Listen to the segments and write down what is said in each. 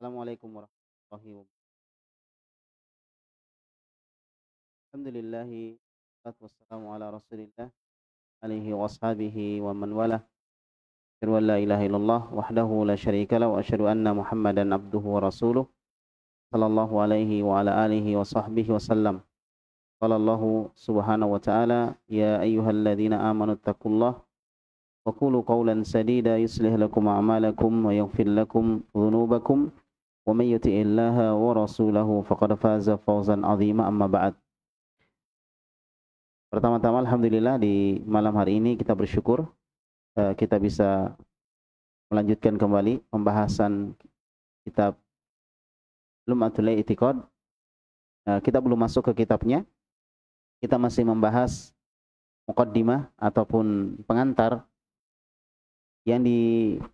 Assalamualaikum warahmatullahi wabarakatuh. Alhamdulillahi wassalatu wassalamu ala Rasulillah alihi wa ashabihi wa man wala. Asyhadu an la ilaha illallah wahdahu la syarika lah wa asyhadu anna Muhammadan abduhu wa rasuluh sallallahu alaihi wa ala alihi wa sahbihi wasallam. Qala Allah subhanahu wa ta'ala ya ayyuhalladzina amanu taqullah wa qulu qawlan sadida yuslih lakum a'malakum wa yaghfir lakum dhunubakum wa may yuti'illaha wa rasulahu faqad faza fawzan 'azima amma ba'd. Pertama-tama alhamdulillah di malam hari ini kita bersyukur kita bisa melanjutkan kembali pembahasan kitab Lum'atul I'tiqad. Kita belum masuk ke kitabnya. Kita masih membahas muqaddimah ataupun pengantar yang disampaikan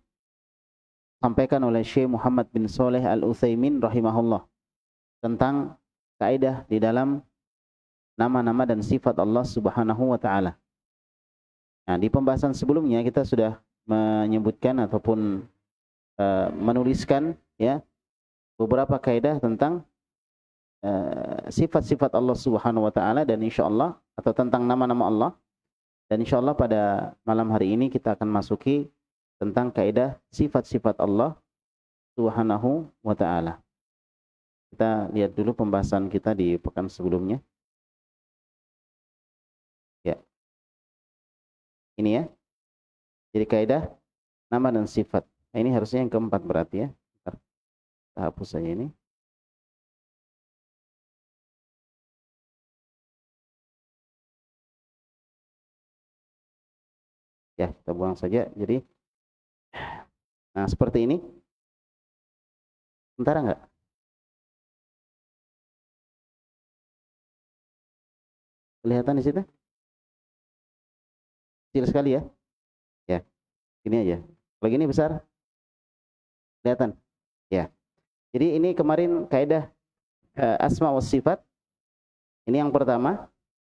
oleh Syekh Muhammad bin Shalih Al-Utsaimin rahimahullah tentang kaidah di dalam nama-nama dan sifat Allah Subhanahu wa taala. Nah, di pembahasan sebelumnya kita sudah menyebutkan ataupun menuliskan ya beberapa kaidah tentang sifat-sifat Allah Subhanahu wa taala dan insyaallah atau tentang nama-nama Allah, dan insyaallah pada malam hari ini kita akan masuki tentang kaidah sifat-sifat Allah Subhanahu wa taala. Kita lihat dulu pembahasan kita di pekan sebelumnya. Ya. Ini ya. Jadi kaidah nama dan sifat. Nah, ini harusnya yang keempat berarti ya. Bentar. Kita hapus saja ini. Ya, kita buang saja. Jadi, nah seperti ini. Sementara enggak? Kelihatan di situ? Kecil sekali ya. Ya, ini aja. Kalau gini besar? Kelihatan? Ya. Jadi ini kemarin kaidah asma wa sifat. Ini yang pertama,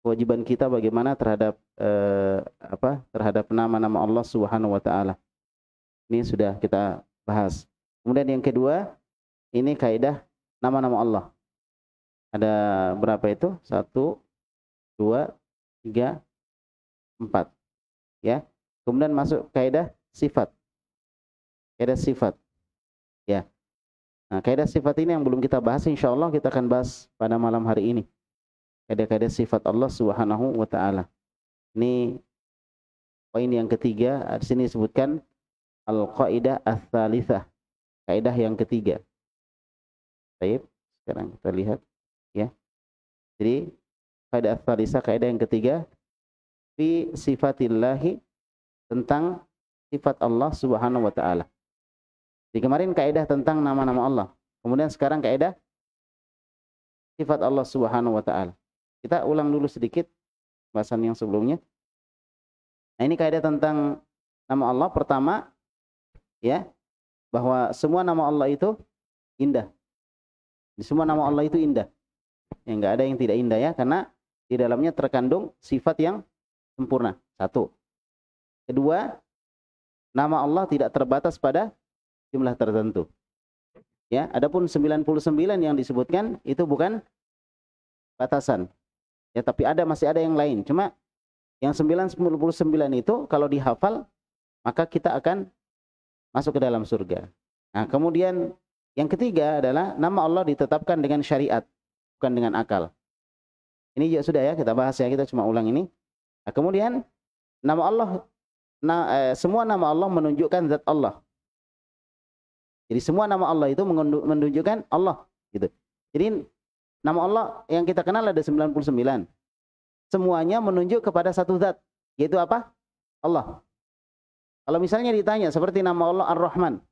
kewajiban kita bagaimana terhadap terhadap nama-nama Allah Subhanahu wa taala. Ini sudah kita bahas. Kemudian yang kedua, ini kaidah nama-nama Allah. Ada berapa itu? 1 2 3 4. Ya. Kemudian masuk kaidah sifat. Kaidah sifat. Ya. Nah, kaidah sifat ini yang belum kita bahas, insyaallah kita akan bahas pada malam hari ini. Kaidah-kaidah sifat Allah Subhanahu wa taala. Ini poin yang ketiga, di sini disebutkan al-qaidah ats-tsalitsah. Kaidah yang ketiga. Baik, sekarang kita lihat ya. Jadi kaidah ats-tsalitsah, kaidah yang ketiga fi sifatillahi, tentang sifat Allah Subhanahu wa taala. Di kemarin kaidah tentang nama-nama Allah. Kemudian sekarang kaidah sifat Allah Subhanahu wa taala. Kita ulang dulu sedikit bahasan yang sebelumnya. Nah, ini kaidah tentang nama Allah. Pertama, ya, bahwa semua nama Allah itu indah. Semua nama Allah itu indah. Ya, enggak ada yang tidak indah ya, karena di dalamnya terkandung sifat yang sempurna. Satu. Kedua, nama Allah tidak terbatas pada jumlah tertentu. Ya, adapun 99 yang disebutkan itu bukan batasan. Ya, tapi masih ada yang lain. Cuma yang 99 itu kalau dihafal, maka kita akan masuk ke dalam surga. Nah, kemudian yang ketiga adalah nama Allah ditetapkan dengan syariat, bukan dengan akal. Ini juga sudah ya kita bahas ya, kita cuma ulang ini. Nah, kemudian nama Allah, semua nama Allah menunjukkan zat Allah. Jadi semua nama Allah itu menunjukkan Allah, gitu. Jadi nama Allah yang kita kenal ada 99. Semuanya menunjuk kepada satu zat, yaitu apa? Allah. Kalau misalnya ditanya seperti nama Allah Ar-Rahman.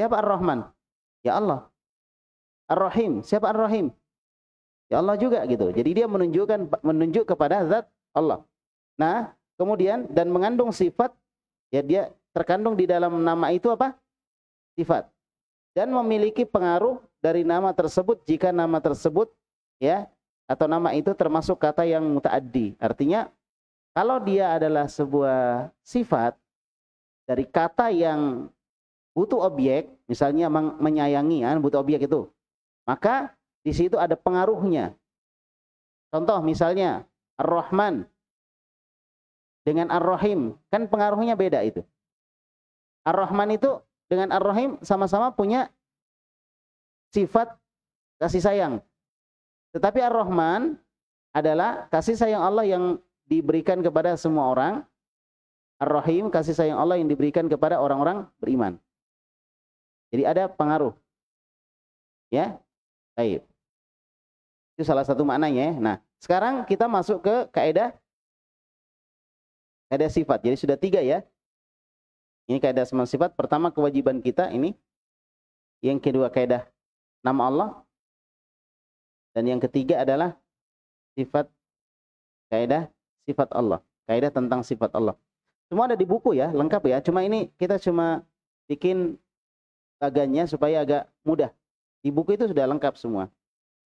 Siapa Ar-Rahman? Ya Allah. Ar-Rahim, siapa Ar-Rahim? Ya Allah juga, gitu. Jadi dia menunjuk kepada zat Allah. Nah, kemudian dan mengandung sifat, ya dia terkandung di dalam nama itu apa? Sifat. Dan memiliki pengaruh dari nama tersebut jika nama tersebut ya atau nama itu termasuk kata yang muta'addi. Artinya kalau dia adalah sebuah sifat dari kata yang butuh objek, misalnya menyayangi, kan butuh objek itu. Maka di situ ada pengaruhnya. Contoh misalnya Ar-Rahman dengan Ar-Rahim, kan pengaruhnya beda itu. Ar-Rahman itu dengan Ar-Rahim sama-sama punya sifat kasih sayang. Tetapi Ar-Rahman adalah kasih sayang Allah yang diberikan kepada semua orang. Ar-Rahim kasih sayang Allah yang diberikan kepada orang-orang beriman. Jadi ada pengaruh. Ya. Baik. Itu salah satu maknanya. Nah, sekarang kita masuk ke kaidah sifat. Jadi sudah 3 ya. Ini kaidah asma sifat. Pertama kewajiban kita ini. Yang kedua kaidah nama Allah. Dan yang ketiga adalah sifat kaidah sifat Allah. Kaidah tentang sifat Allah. Semua ada di buku ya, lengkap ya. Cuma ini kita cuma bikin bagannya supaya agak mudah. Di buku itu sudah lengkap semua.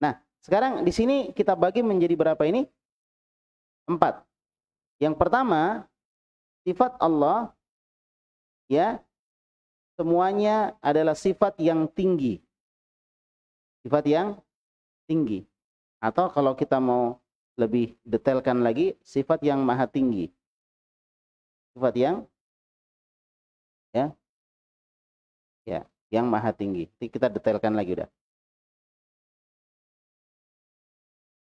Nah, sekarang di sini kita bagi menjadi berapa ini? 4. Yang pertama, sifat Allah ya, semuanya adalah sifat yang tinggi. Sifat yang tinggi. Atau kalau kita mau lebih detailkan lagi, sifat yang maha tinggi. Sifat yang yang maha tinggi. Nanti kita detailkan lagi udah.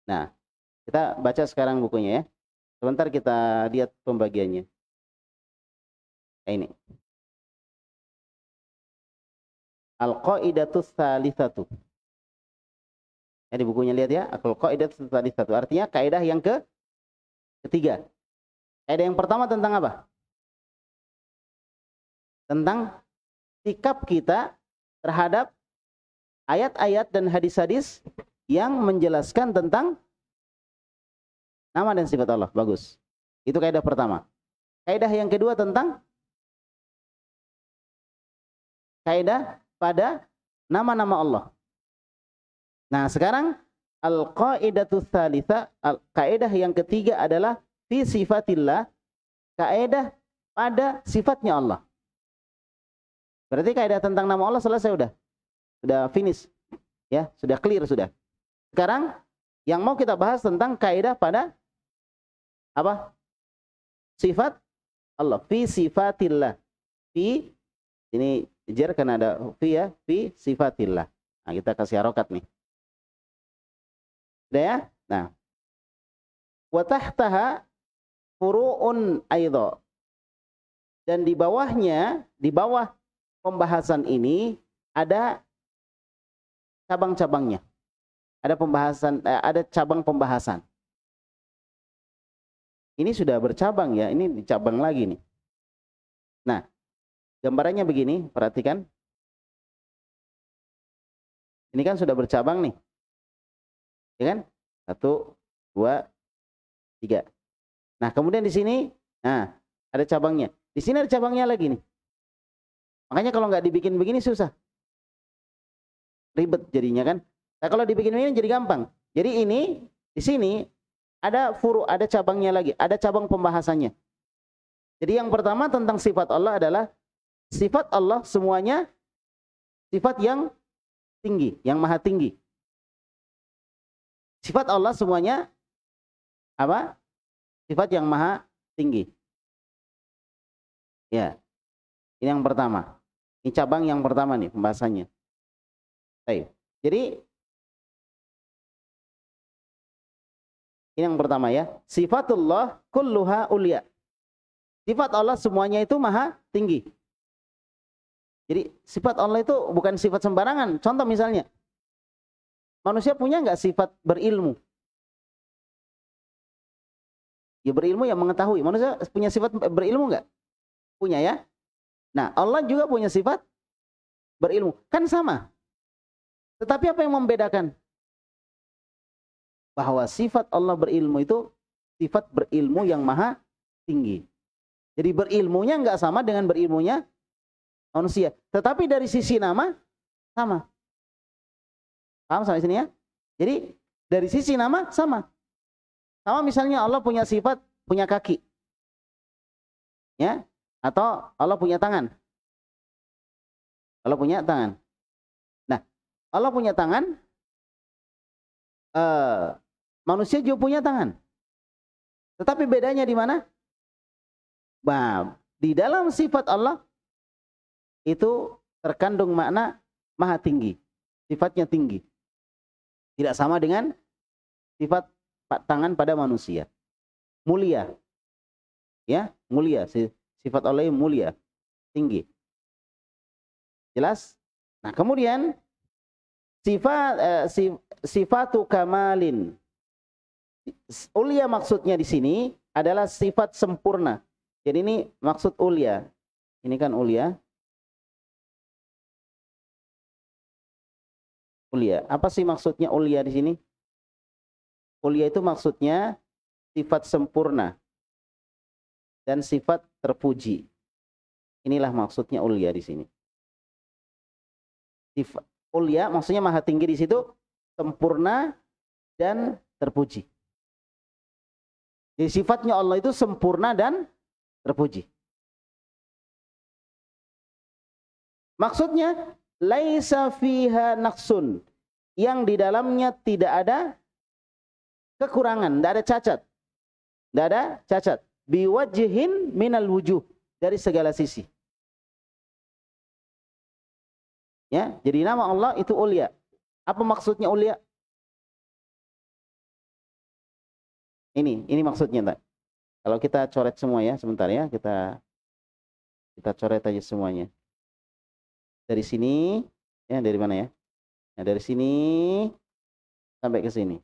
Nah, kita baca sekarang bukunya ya. Sebentar kita lihat pembagiannya. Ini. Al-Qaidatus Tsalitsatu. Ya, di bukunya lihat ya. Al-Qaidatus Tsalitsatu. Artinya kaidah yang ketiga. Kaidah yang pertama tentang apa? Tentang sikap kita terhadap ayat-ayat dan hadis-hadis yang menjelaskan tentang nama dan sifat Allah. Bagus. Itu kaidah pertama. Kaidah yang kedua tentang kaidah pada nama-nama Allah. Nah, sekarang al-qaidatu tsalitsah, kaidah yang ketiga adalah fi sifatillah, kaidah pada sifatnya Allah. Berarti kaidah tentang nama Allah selesai sudah finish. Ya, sudah clear sudah. Sekarang yang mau kita bahas tentang kaidah pada apa? Sifat Allah, fi sifatillah. Fi ini jar karena ada fi ya, fi sifatillah. Nah, kita kasih harokat nih. Sudah ya? Nah. Wa tahtaha furu'un aidha. Dan di bawahnya, di bawah pembahasan ini ada cabang-cabangnya. Ada pembahasan, ada cabang pembahasan. Ini sudah bercabang ya, ini dicabang lagi nih. Nah, gambarannya begini, perhatikan. Ini kan sudah bercabang nih. Ya kan? 1, 2, 3. Nah, kemudian di sini, nah, ada cabangnya. Di sini ada cabangnya lagi nih. Makanya kalau nggak dibikin begini susah. Ribet jadinya kan. Nah, kalau dibikin begini jadi gampang. Jadi ini, di sini, ada furu, ada cabangnya lagi. Ada cabang pembahasannya. Jadi yang pertama tentang sifat Allah adalah sifat Allah semuanya sifat yang tinggi, yang maha tinggi. Sifat Allah semuanya apa? Sifat yang maha tinggi. Ya. Ini yang pertama. Ini cabang yang pertama nih pembahasannya. Baik. Jadi ini yang pertama ya. Sifatullah kulluha ulia. Sifat Allah semuanya itu maha tinggi. Jadi sifat Allah itu bukan sifat sembarangan. Contoh misalnya, manusia punya nggak sifat berilmu? Ya berilmu yang mengetahui. Manusia punya sifat berilmu nggak? Punya ya. Nah Allah juga punya sifat berilmu. Kan sama. Tetapi apa yang membedakan? Bahwa sifat Allah berilmu itu sifat berilmu yang maha tinggi. Jadi berilmunya nggak sama dengan berilmunya manusia. Tetapi dari sisi nama sama. Paham sampai sini ya? Jadi dari sisi nama sama. Sama misalnya Allah punya sifat punya kaki. Ya? Atau Allah punya tangan. Allah punya tangan. Nah, Allah punya tangan, manusia juga punya tangan. Tetapi bedanya di mana? Bah, di dalam sifat Allah itu terkandung makna maha tinggi. Sifatnya tinggi. Tidak sama dengan sifat tangan pada manusia. Mulia. Ya, mulia. Sifat Allah yang mulia, tinggi. Jelas? Nah, kemudian sifatu kamalin. Ulia maksudnya di sini adalah sifat sempurna. Jadi ini maksud ulia. Ini kan ulia. Ulia. Apa sih maksudnya ulia di sini? Ulia itu maksudnya sifat sempurna dan sifat terpuji. Inilah maksudnya ulia di sini. Sifat ulia maksudnya maha tinggi di situ, sempurna dan terpuji. Jadi sifatnya Allah itu sempurna dan terpuji. Maksudnya laisa fiha naqsun, yang di dalamnya tidak ada kekurangan, tidak ada cacat. Tidak ada cacat. Biwajhin minal wujuh, dari segala sisi. Ya, jadi nama Allah itu ulia. Apa maksudnya ulia? Ini maksudnya, tak? Kalau kita coret semua ya, sebentar ya, kita coret aja semuanya. Dari sini, ya dari mana ya? Nah, dari sini sampai ke sini.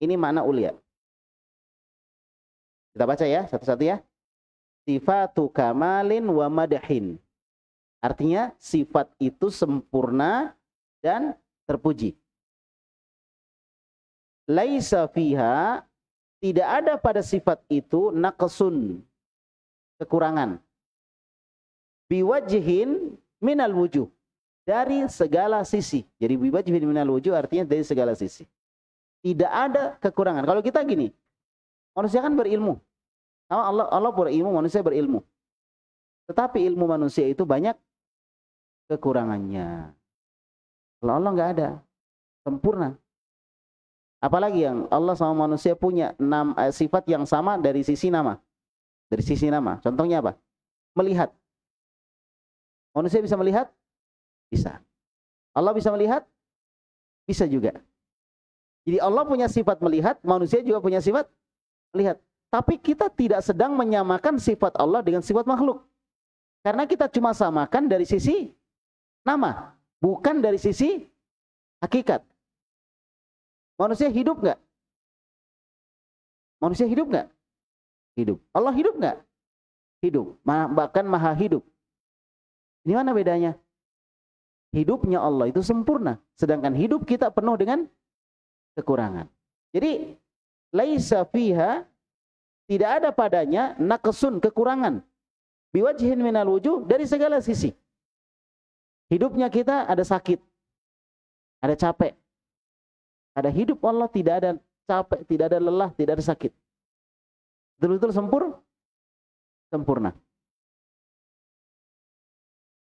Ini makna ulia. Kita baca ya, satu-satu ya. Sifatu kamalin wa madahin. Artinya sifat itu sempurna dan terpuji. Laisa fiha, tidak ada pada sifat itu naqsun, kekurangan. Biwajhin minal wujuh, dari segala sisi. Jadi biwajhin minal wujuh artinya dari segala sisi. Tidak ada kekurangan. Kalau kita gini, manusia kan berilmu. Allah berilmu, manusia berilmu. Tetapi ilmu manusia itu banyak kekurangannya. Kalau Allah nggak ada, sempurna. Apalagi yang Allah sama manusia punya sifat yang sama dari sisi nama. Dari sisi nama. Contohnya apa? Melihat. Manusia bisa melihat? Bisa. Allah bisa melihat? Bisa juga. Jadi Allah punya sifat melihat, manusia juga punya sifat melihat. Tapi kita tidak sedang menyamakan sifat Allah dengan sifat makhluk. Karena kita cuma samakan dari sisi nama, bukan dari sisi hakikat. Manusia hidup nggak? Manusia hidup nggak? Hidup. Allah hidup nggak? Hidup. Bahkan maha hidup. Ini mana bedanya? Hidupnya Allah itu sempurna, sedangkan hidup kita penuh dengan kekurangan. Jadi laisa fiha, tidak ada padanya naqsun, kekurangan. Biwajhin minal wujuh, dari segala sisi. Hidupnya kita ada sakit, ada capek. Ada hidup Allah tidak ada capek, tidak ada lelah, tidak ada sakit. Betul-betul sempurna.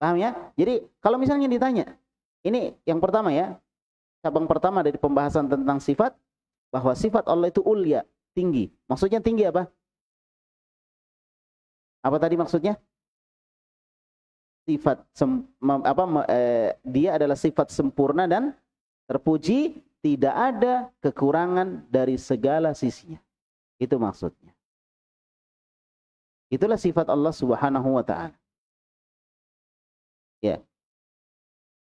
Paham ya? Jadi kalau misalnya ditanya, ini yang pertama ya, cabang pertama dari pembahasan tentang sifat, bahwa sifat Allah itu ulia, tinggi. Maksudnya tinggi apa? Apa tadi maksudnya? Sifat dia adalah sifat sempurna dan terpuji, tidak ada kekurangan dari segala sisinya. Itu maksudnya. Itulah sifat Allah Subhanahu wa taala. Ya.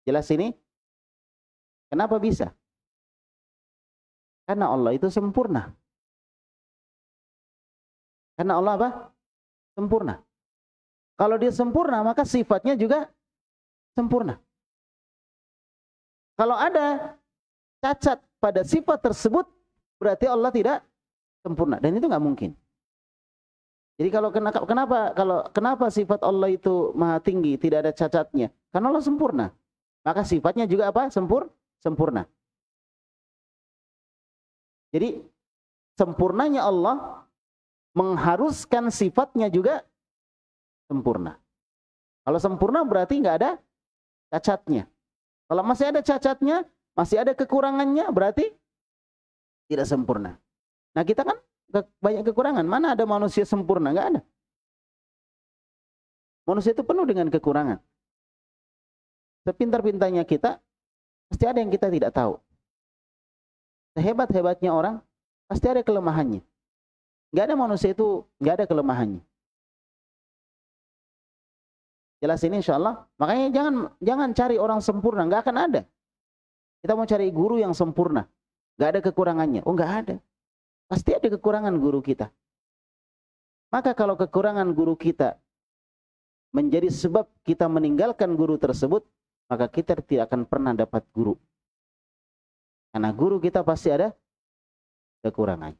Jelas ini? Kenapa bisa? Karena Allah itu sempurna. Karena Allah apa? Sempurna. Kalau dia sempurna, maka sifatnya juga sempurna. Kalau ada cacat pada sifat tersebut, berarti Allah tidak sempurna. Dan itu nggak mungkin. Jadi kenapa sifat Allah itu maha tinggi, tidak ada cacatnya? Karena Allah sempurna. Maka sifatnya juga apa? Sempurna. Jadi sempurnanya Allah mengharuskan sifatnya juga sempurna. Kalau sempurna berarti nggak ada cacatnya. Kalau masih ada cacatnya, masih ada kekurangannya, berarti tidak sempurna. Nah kita kan banyak kekurangan. Mana ada manusia sempurna? Nggak ada. Manusia itu penuh dengan kekurangan. Sepintar-pintarnya kita, pasti ada yang kita tidak tahu. Sehebat-hebatnya orang, pasti ada kelemahannya. Nggak ada manusia itu nggak ada kelemahannya. Jelas ini insya Allah. Makanya jangan cari orang sempurna, nggak akan ada. Kita mau cari guru yang sempurna, nggak ada kekurangannya. Oh nggak ada. Pasti ada kekurangan guru kita. Maka kalau kekurangan guru kita menjadi sebab kita meninggalkan guru tersebut, maka kita tidak akan pernah dapat guru. Karena guru kita pasti ada kekurangan.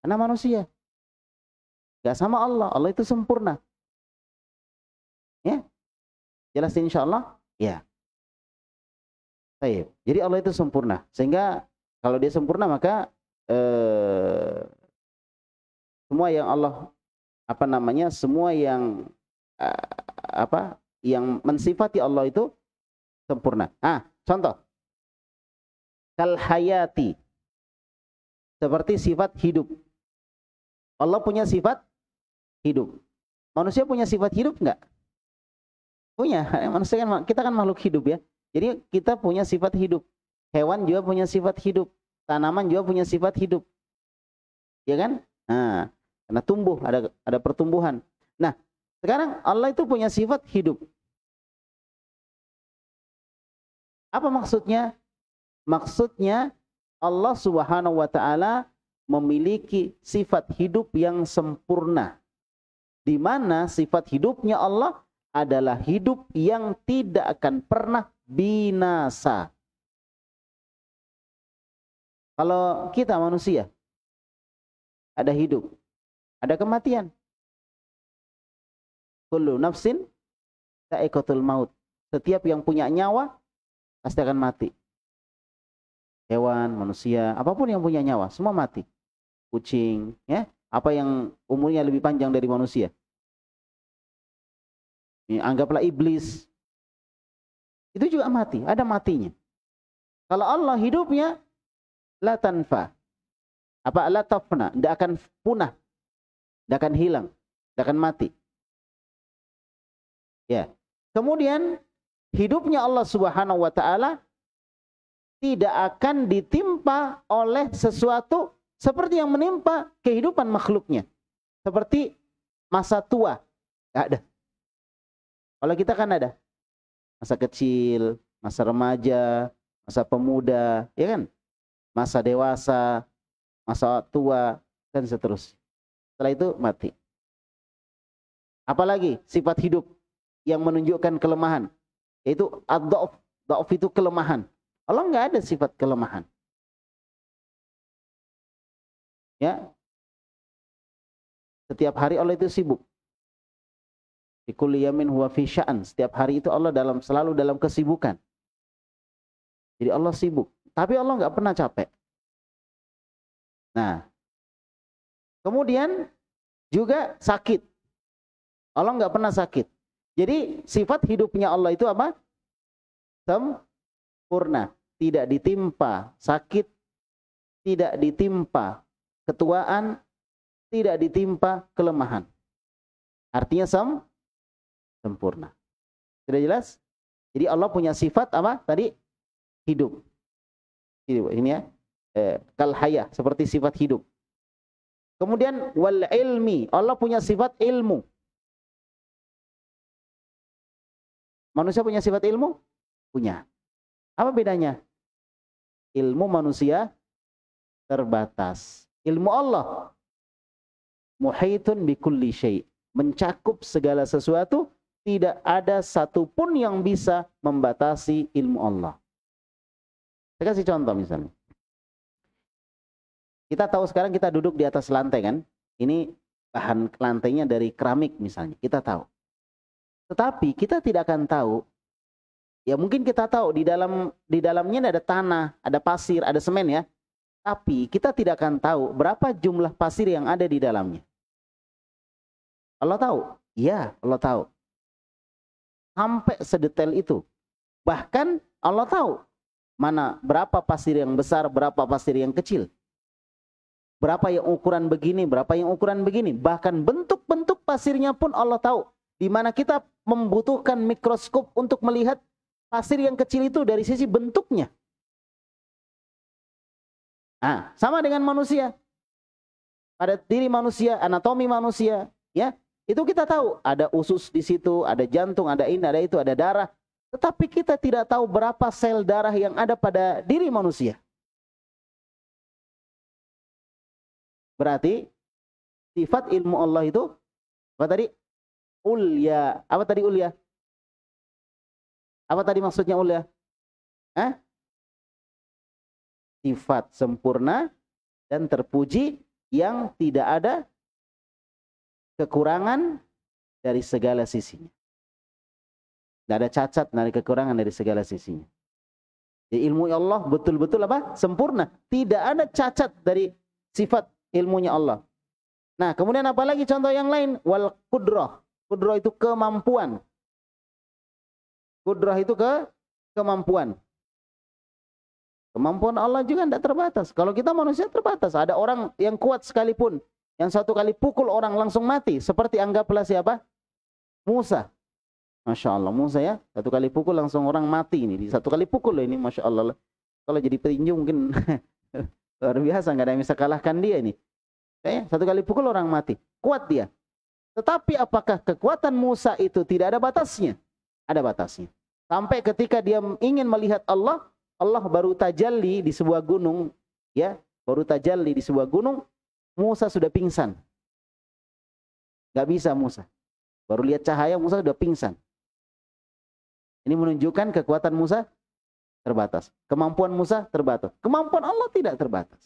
Karena manusia. Gak sama Allah. Allah itu sempurna. Ya. Jelas insya Allah? Ya. Baik. Jadi Allah itu sempurna. Sehingga kalau dia sempurna maka semua yang Allah semua yang yang mensifati Allah itu sempurna. Contoh. Kal hayati. Seperti sifat hidup. Allah punya sifat hidup. Manusia punya sifat hidup enggak? Punya. Manusia kan, kita kan makhluk hidup ya. Jadi kita punya sifat hidup. Hewan juga punya sifat hidup. Tanaman juga punya sifat hidup. Ya kan? Nah, karena tumbuh, ada pertumbuhan. Nah, sekarang Allah itu punya sifat hidup. Apa maksudnya? Maksudnya Allah Subhanahu wa taala memiliki sifat hidup yang sempurna. Di mana sifat hidupnya Allah adalah hidup yang tidak akan pernah binasa. Kalau kita manusia, ada hidup, ada kematian. Kullu nafsin dha'iqatul maut. Setiap yang punya nyawa pasti akan mati. Hewan, manusia, apapun yang punya nyawa, semua mati. Kucing, ya, apa yang umurnya lebih panjang dari manusia. Ini, anggaplah iblis. Itu juga mati, ada matinya. Kalau Allah hidupnya la tanfa. La tafna, tidak akan punah. Tidak akan hilang, tidak akan mati. Ya. Kemudian hidupnya Allah Subhanahu wa taala tidak akan ditimpa oleh sesuatu seperti yang menimpa kehidupan makhluknya. Seperti masa tua. Tidak ada. Kalau kita kan ada. Masa kecil, masa remaja, masa pemuda, ya kan? Masa dewasa, masa tua, dan seterusnya. Setelah itu mati. Apalagi sifat hidup yang menunjukkan kelemahan. Yaitu ad-dha'f. Dha'f itu kelemahan. Allah nggak ada sifat kelemahan. Ya. Setiap hari Allah itu sibuk. Fi kulli yamin huwa fi sya'an. Setiap hari itu Allah selalu dalam kesibukan. Jadi Allah sibuk. Tapi Allah nggak pernah capek. Nah. Kemudian juga sakit. Allah nggak pernah sakit. Jadi sifat hidupnya Allah itu apa? Sempurna. Tidak ditimpa sakit, tidak ditimpa ketuaan, tidak ditimpa kelemahan. Artinya sempurna. Sudah jelas? Jadi Allah punya sifat apa? Tadi hidup. Hidup. Ini ya. Kal haya, seperti sifat hidup. Kemudian wal ilmi. Allah punya sifat ilmu. Manusia punya sifat ilmu? Punya. Apa bedanya? Ilmu manusia terbatas. Ilmu Allah muhitun bikulli syai'. Mencakup segala sesuatu, tidak ada satupun yang bisa membatasi ilmu Allah. Saya kasih contoh misalnya. Kita tahu sekarang kita duduk di atas lantai kan? Ini bahan lantainya dari keramik misalnya. Kita tahu. Tetapi kita tidak akan tahu. Ya mungkin kita tahu di dalamnya ada tanah, ada pasir, ada semen ya. Tapi kita tidak akan tahu berapa jumlah pasir yang ada di dalamnya. Allah tahu? Iya, Allah tahu. Sampai sedetail itu. Bahkan Allah tahu mana berapa pasir yang besar, berapa pasir yang kecil. Berapa yang ukuran begini, berapa yang ukuran begini. Bahkan bentuk-bentuk pasirnya pun Allah tahu. Di mana kita membutuhkan mikroskop untuk melihat pasir yang kecil itu dari sisi bentuknya. Nah, sama dengan manusia. Pada diri manusia, anatomi manusia, ya, itu kita tahu. Ada usus di situ, ada jantung, ada ini, ada itu, ada darah. Tetapi kita tidak tahu berapa sel darah yang ada pada diri manusia. Berarti sifat ilmu Allah itu apa tadi? Ulya. Apa tadi ulya? Apa tadi maksudnya ulya? Hah? Sifat sempurna dan terpuji yang tidak ada kekurangan dari segala sisinya. Tidak ada cacat dari kekurangan dari segala sisinya. Jadi ilmu Allah betul-betul apa? Sempurna. Tidak ada cacat dari sifat ilmunya Allah. Nah, kemudian apa lagi contoh yang lain? Wal qudrah. Qudrah itu kemampuan. Qudrah itu kemampuan. Kemampuan Allah juga tidak terbatas. Kalau kita manusia terbatas. Ada orang yang kuat sekalipun, yang satu kali pukul orang langsung mati. Seperti anggaplah siapa? Musa. Masya Allah, Musa ya. Satu kali pukul langsung orang mati ini. Satu kali pukul loh ini, Masya Allah. Kalau jadi petinju mungkin luar biasa, nggak ada yang bisa kalahkan dia ini. Satu kali pukul orang mati. Kuat dia. Tetapi apakah kekuatan Musa itu tidak ada batasnya? Ada batasnya. Sampai ketika dia ingin melihat Allah, Allah baru tajalli di sebuah gunung, ya, baru tajalli di sebuah gunung, Musa sudah pingsan. Gak bisa Musa. Baru lihat cahaya Musa sudah pingsan. Ini menunjukkan kekuatan Musa terbatas. Kemampuan Musa terbatas. Kemampuan Allah tidak terbatas.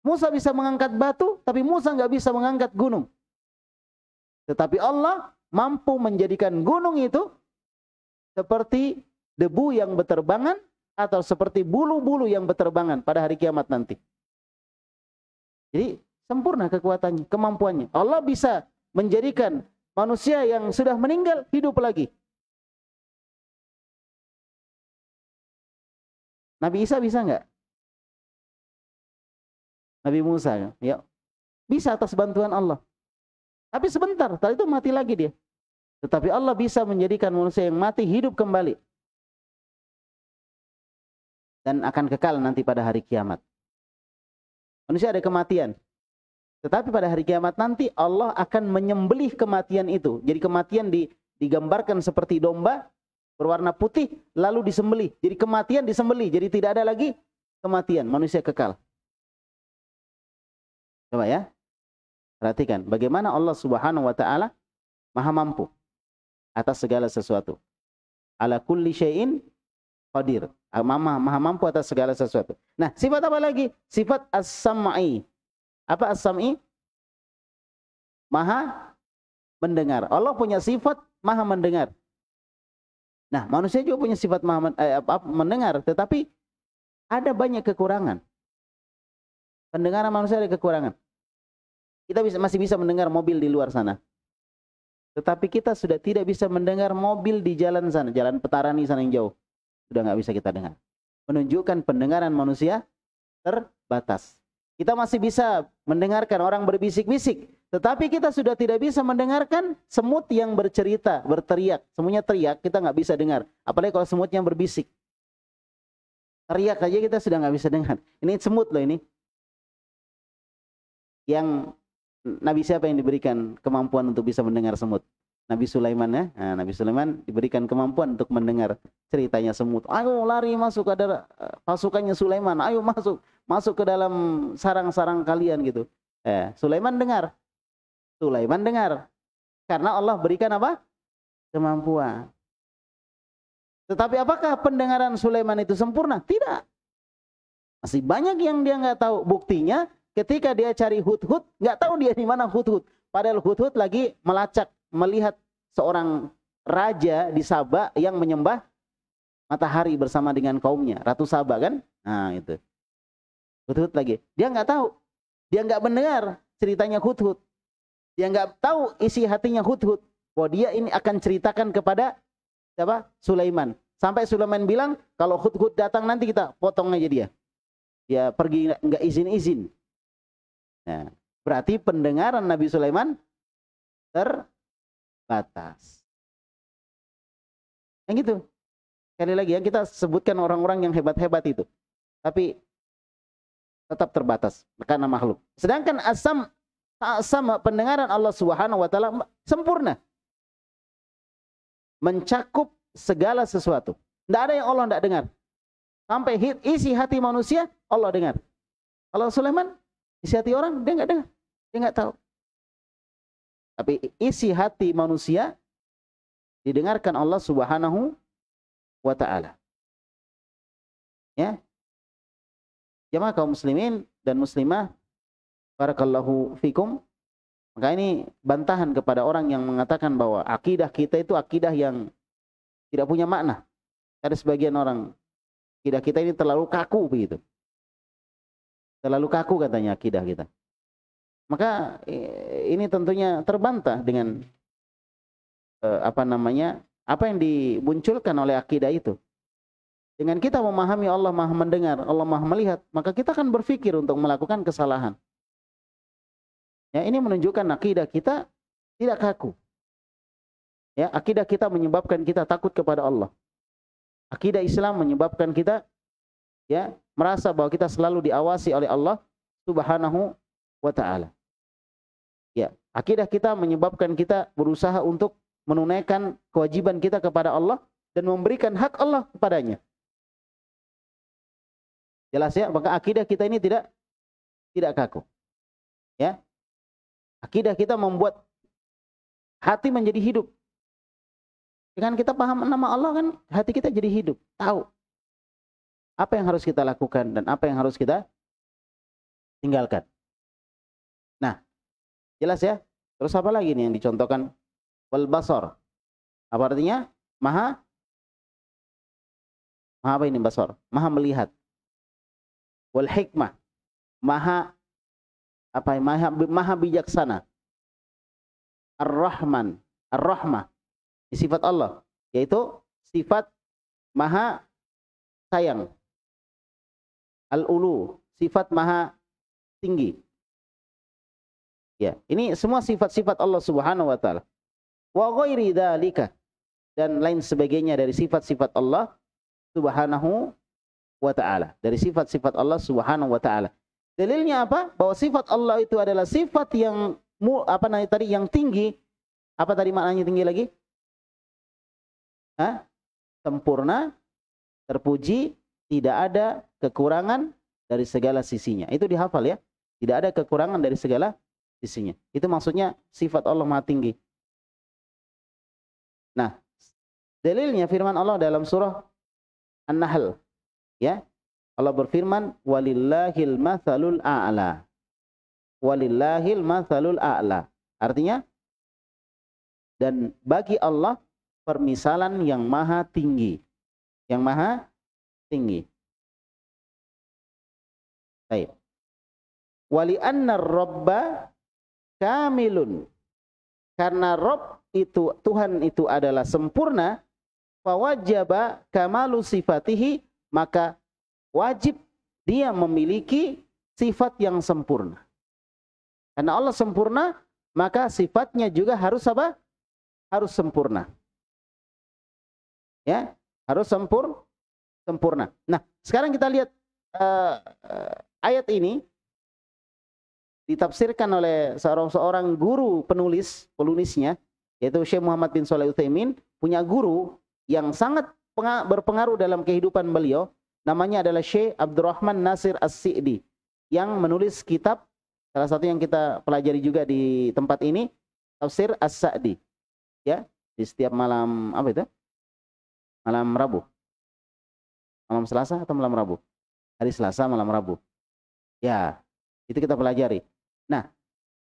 Musa bisa mengangkat batu, tapi Musa nggak bisa mengangkat gunung. Tetapi Allah mampu menjadikan gunung itu seperti debu yang berterbangan atau seperti bulu-bulu yang berterbangan pada hari kiamat nanti. Jadi sempurna kekuatannya, kemampuannya. Allah bisa menjadikan manusia yang sudah meninggal hidup lagi. Nabi Isa bisa nggak? Nabi Musa, ya, bisa atas bantuan Allah. Tapi sebentar, setelah itu mati lagi dia. Tetapi Allah bisa menjadikan manusia yang mati hidup kembali. Dan akan kekal nanti pada hari kiamat. Manusia ada kematian. Tetapi pada hari kiamat nanti Allah akan menyembelih kematian itu. Jadi kematian digambarkan seperti domba berwarna putih lalu disembelih. Jadi kematian disembelih. Jadi tidak ada lagi kematian. Manusia kekal. Coba ya. Perhatikan bagaimana Allah Subhanahu wa taala Maha mampu atas segala sesuatu. Ala kulli syai'in qadir. Maha mampu atas segala sesuatu. Nah, sifat apa lagi? Sifat as-sam'i. Apa as-sam'i? Maha mendengar. Allah punya sifat maha mendengar. Nah, manusia juga punya sifat maha mendengar, tetapi ada banyak kekurangan. Pendengaran manusia ada kekurangan. Kita masih bisa mendengar mobil di luar sana. Tetapi kita sudah tidak bisa mendengar mobil di jalan sana, jalan Petarani sana yang jauh. Sudah nggak bisa kita dengar. Menunjukkan pendengaran manusia terbatas. Kita masih bisa mendengarkan orang berbisik-bisik, tetapi kita sudah tidak bisa mendengarkan semut yang bercerita, berteriak. Semuanya teriak, kita nggak bisa dengar. Apalagi kalau semutnya berbisik. Teriak aja kita sudah nggak bisa dengar. Ini semut loh ini. Yang Nabi siapa yang diberikan kemampuan untuk bisa mendengar semut? Nabi Sulaiman ya. Nah, Nabi Sulaiman diberikan kemampuan untuk mendengar ceritanya semut. Ayo lari masuk, ada pasukannya Sulaiman. Ayo masuk ke dalam sarang-sarang kalian gitu. Sulaiman dengar. Sulaiman dengar. Karena Allah berikan apa? Kemampuan. Tetapi apakah pendengaran Sulaiman itu sempurna? Tidak. Masih banyak yang dia nggak tahu. Buktinya ketika dia cari Hudhud, nggak tahu dia di mana Hudhud. Padahal Hudhud lagi melacak, melihat seorang raja di Sabah yang menyembah matahari bersama dengan kaumnya. Ratu Sabah kan? Nah itu. Hudhud lagi. Dia nggak tahu. Dia nggak mendengar ceritanya Hudhud. Dia nggak tahu isi hatinya Hudhud. Bahwa dia ini akan ceritakan kepada siapa? Sulaiman. Sampai Sulaiman bilang, kalau Hudhud datang nanti kita potong aja dia. Dia pergi nggak izin-izin. Nah, berarti pendengaran Nabi Sulaiman terbatas. Yang gitu. Sekali lagi ya, kita sebutkan orang-orang yang hebat-hebat itu. Tapi tetap terbatas karena makhluk. Sedangkan sama pendengaran Allah Subhanahu wa taala sempurna. Mencakup segala sesuatu. Tidak ada yang Allah tidak dengar. Sampai isi hati manusia Allah dengar. Kalau Sulaiman isi hati orang dia nggak dengar. Dia nggak tahu. Tapi isi hati manusia didengarkan Allah Subhanahu wa taala. Ya. Jamaah kaum muslimin dan muslimah, barakallahu fikum. Maka ini bantahan kepada orang yang mengatakan bahwa akidah kita itu akidah yang tidak punya makna. Ada sebagian orang, akidah kita ini terlalu kaku begitu. Terlalu kaku katanya akidah kita. Maka ini tentunya terbantah dengan apa yang dimunculkan oleh akidah itu. Dengan kita memahami Allah Maha mendengar, Allah Maha melihat, maka kita akan berpikir untuk melakukan kesalahan. Ya, ini menunjukkan akidah kita tidak kaku. Ya, akidah kita menyebabkan kita takut kepada Allah. Akidah Islam menyebabkan kita ya merasa bahwa kita selalu diawasi oleh Allah Subhanahu wa taala. Ya, akidah kita menyebabkan kita berusaha untuk menunaikan kewajiban kita kepada Allah dan memberikan hak Allah kepadanya. Jelas ya, maka akidah kita ini tidak kaku. Ya. Akidah kita membuat hati menjadi hidup. Dengan kita paham nama Allah kan hati kita jadi hidup, tahu apa yang harus kita lakukan dan apa yang harus kita tinggalkan. Nah, jelas ya. Terus apa lagi nih yang dicontohkan? Wal basar. Apa artinya? Maha apa ini basar? Maha melihat. Wal hikmah. Maha bijaksana. Ar-Rahman, Ar-Rahmah. Sifat Allah, yaitu sifat maha sayang. Al-Ulu, sifat maha tinggi. Ya, ini semua sifat-sifat Allah Subhanahu wa taala. Wa ghairi dzalika, dan lain sebagainya dari sifat-sifat Allah Subhanahu wa taala. Dari sifat-sifat Allah Subhanahu wa taala. Dalilnya apa? Bahwa sifat Allah itu adalah sifat yang yang tinggi. Apa tadi maknanya tinggi lagi? Sempurna, terpuji, tidak ada kekurangan dari segala sisinya. Itu dihafal ya. Tidak ada kekurangan dari segala sisinya. Itu maksudnya sifat Allah Maha tinggi. Nah, dalilnya firman Allah dalam surah An-Nahl. Ya. Allah berfirman, walillahil mathalul a'la. Walillahil mathalul a'la. Artinya, dan bagi Allah permisalan yang maha tinggi. Yang maha tinggi. Baik. Wali anna rabba kamilun. Karena Rabb itu, Tuhan itu adalah sempurna. Fawajaba kamalu sifatihi. Maka wajib dia memiliki sifat yang sempurna. Karena Allah sempurna, maka sifatnya juga harus apa? Harus sempurna. Ya, harus sempurna. Nah, sekarang kita lihat ayat ini ditafsirkan oleh seorang guru penulisnya, yaitu Syekh Muhammad bin Shalih Al-Utsaimin, punya guru yang sangat berpengaruh dalam kehidupan beliau. Namanya adalah Syekh Abdurrahman Nasir As-Sa'di, yang menulis kitab, salah satu yang kita pelajari juga di tempat ini, Tafsir As-Sa'di. Ya, di setiap malam apa itu? Malam Rabu. Malam Selasa atau malam Rabu? Hari Selasa, malam Rabu. Ya, itu kita pelajari. Nah,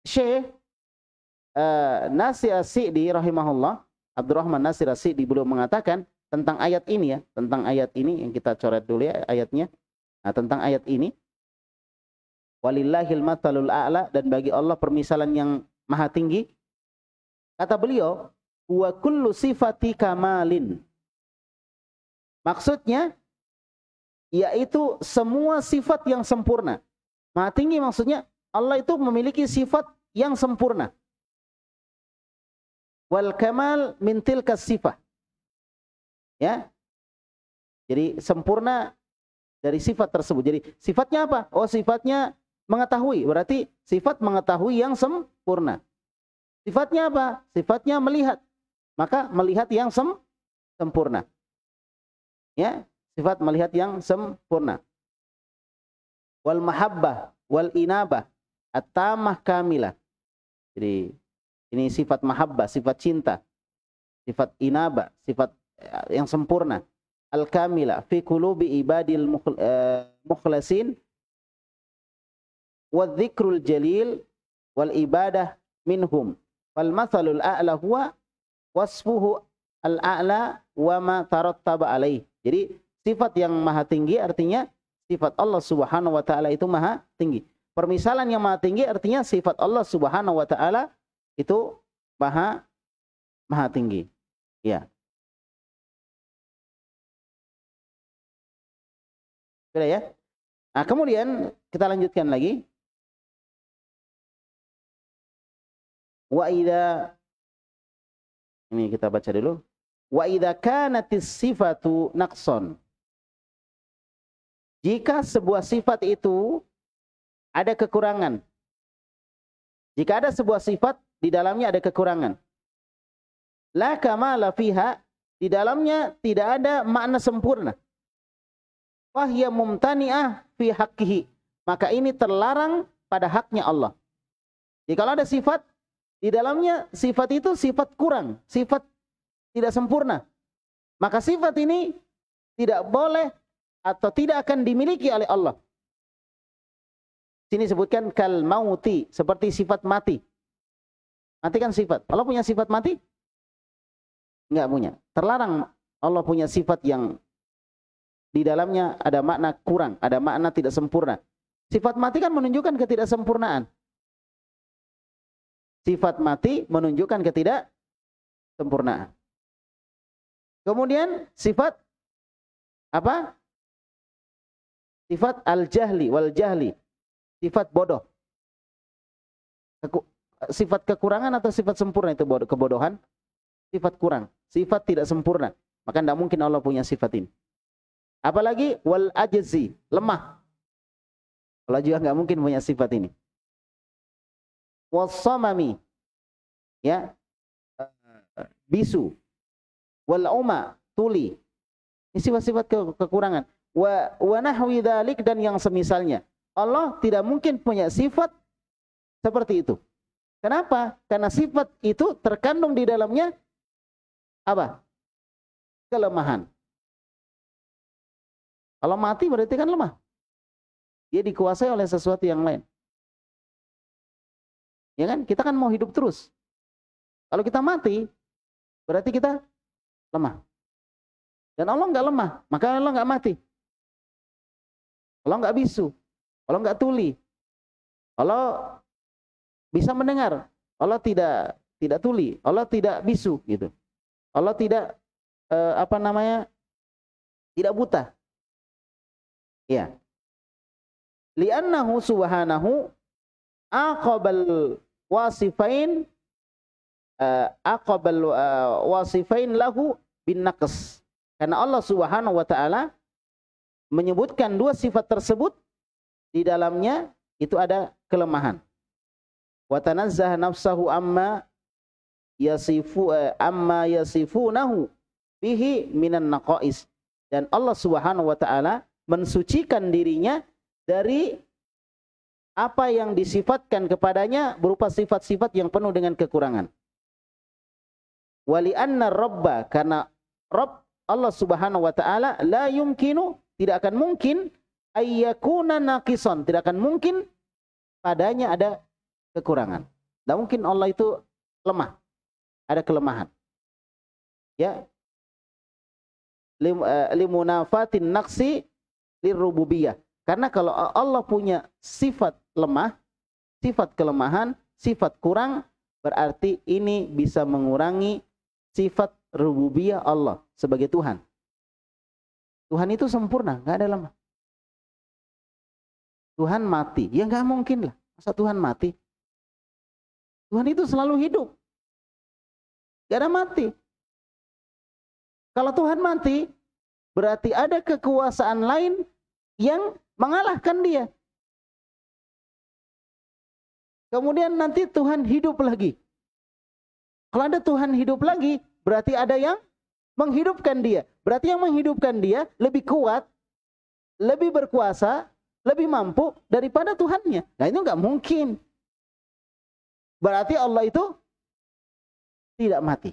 Syekh Nasir As-Sa'di rahimahullah, Abdurrahman Nasir As-Sa'di beliau mengatakan tentang ayat ini ya, tentang ayat ini yang kita coret dulu ya ayatnya. Nah, tentang ayat ini, walillahil mathalul a'la, dan bagi Allah permisalan yang maha tinggi. Kata beliau, wa kullu sifati kamalin. Maksudnya yaitu semua sifat yang sempurna. Maha tinggi maksudnya Allah itu memiliki sifat yang sempurna. Wal kamal min tilka sifah. Ya. Jadi sempurna dari sifat tersebut. Jadi sifatnya apa? Oh, sifatnya mengetahui. Berarti sifat mengetahui yang sempurna. Sifatnya apa? Sifatnya melihat. Maka melihat yang sempurna. Ya, sifat melihat yang sempurna. Wal mahabbah wal inabah at-tamah kamilah. Jadi ini sifat mahabbah, sifat cinta. Sifat inabah, sifat yang sempurna. Al-kamilah fi qulubi ibadil mukhlasin wa dzikrul jalil wal ibadah minhum. Wal mathalul a'la huwa wasfuhu al-a'la wa ma tarattaba alaih. Jadi sifat yang maha tinggi artinya sifat Allah Subhanahu wa taala itu maha tinggi. Permisalan yang maha tinggi artinya sifat Allah Subhanahu wa taala itu maha tinggi. Ya. Sudah ya? Nah, kemudian kita lanjutkan lagi. Wa idza, ini kita baca dulu. Wa idza kanatis sifatu naqson. Jika sebuah sifat itu ada kekurangan. Jika ada sebuah sifat di dalamnya ada kekurangan. La kamala fiha, di dalamnya tidak ada makna sempurna. Fahiya mumtani'ah fi haqqihi, maka ini terlarang pada haknya Allah. Jadi kalau ada sifat di dalamnya, sifat itu sifat kurang, sifat tidak sempurna, maka sifat ini tidak boleh atau tidak akan dimiliki oleh Allah. Sini sebutkan kal mauti, seperti sifat mati. Mati kan sifat. Allah punya sifat mati? Enggak punya. Terlarang Allah punya sifat yang di dalamnya ada makna kurang, ada makna tidak sempurna. Sifat mati kan menunjukkan ketidaksempurnaan. Sifat mati menunjukkan ketidaksempurnaan. Kemudian sifat apa? Sifat al-jahli wal jahli. Sifat bodoh. Sifat kekurangan atau sifat sempurna itu kebodohan? Sifat kurang, sifat tidak sempurna. Maka tidak mungkin Allah punya sifat ini. Apalagi wal ajzi, lemah. Allah juga nggak mungkin punya sifat ini. Was-samami, ya, bisu. Wal uma, tuli. Ini sifat-sifat kekurangan. Wa nahwi dzalik, dan yang semisalnya. Allah tidak mungkin punya sifat seperti itu. Kenapa? Karena sifat itu terkandung di dalamnya apa? Kelemahan. Kalau mati berarti kan lemah. Dia dikuasai oleh sesuatu yang lain. Ya kan? Kita kan mau hidup terus. Kalau kita mati, berarti kita lemah. Dan Allah nggak lemah, maka Allah nggak mati. Allah nggak bisu, Allah nggak tuli. Allah bisa mendengar. Allah tidak tuli. Allah tidak bisu, gitu. Allah tidak tidak buta. Ya. Li'annahu subhanahu aqabal wasifain lahu bin naqs. Karena Allah Subhanahu wa taala menyebutkan dua sifat tersebut di dalamnya itu ada kelemahan. Wa tanazzaha nafsahu amma yasifunahu bihi minan naqais. Dan Allah Subhanahu wa taala mensucikan dirinya dari apa yang disifatkan kepadanya berupa sifat-sifat yang penuh dengan kekurangan. Wali anna rabba, karena Rabb Allah Subhanahu wa taala la yumkinu, tidak akan mungkin ayyakuna naqisan, tidak akan mungkin padanya ada kekurangan. Tidak mungkin Allah itu lemah, ada kelemahan. Ya. Limunafatin naqsi lirrububiyah. Karena kalau Allah punya sifat lemah, sifat kelemahan, sifat kurang, berarti ini bisa mengurangi sifat rububiyah Allah sebagai Tuhan. Tuhan itu sempurna, nggak ada lemah. Tuhan mati, ya nggak mungkin lah. Masa Tuhan mati? Tuhan itu selalu hidup, nggak ada mati. Kalau Tuhan mati, berarti ada kekuasaan lain yang mengalahkan dia. Kemudian nanti Tuhan hidup lagi. Kalau ada Tuhan hidup lagi, berarti ada yang menghidupkan dia. Berarti yang menghidupkan dia lebih kuat, lebih berkuasa, lebih mampu daripada Tuhannya. Nah itu nggak mungkin. Berarti Allah itu tidak mati.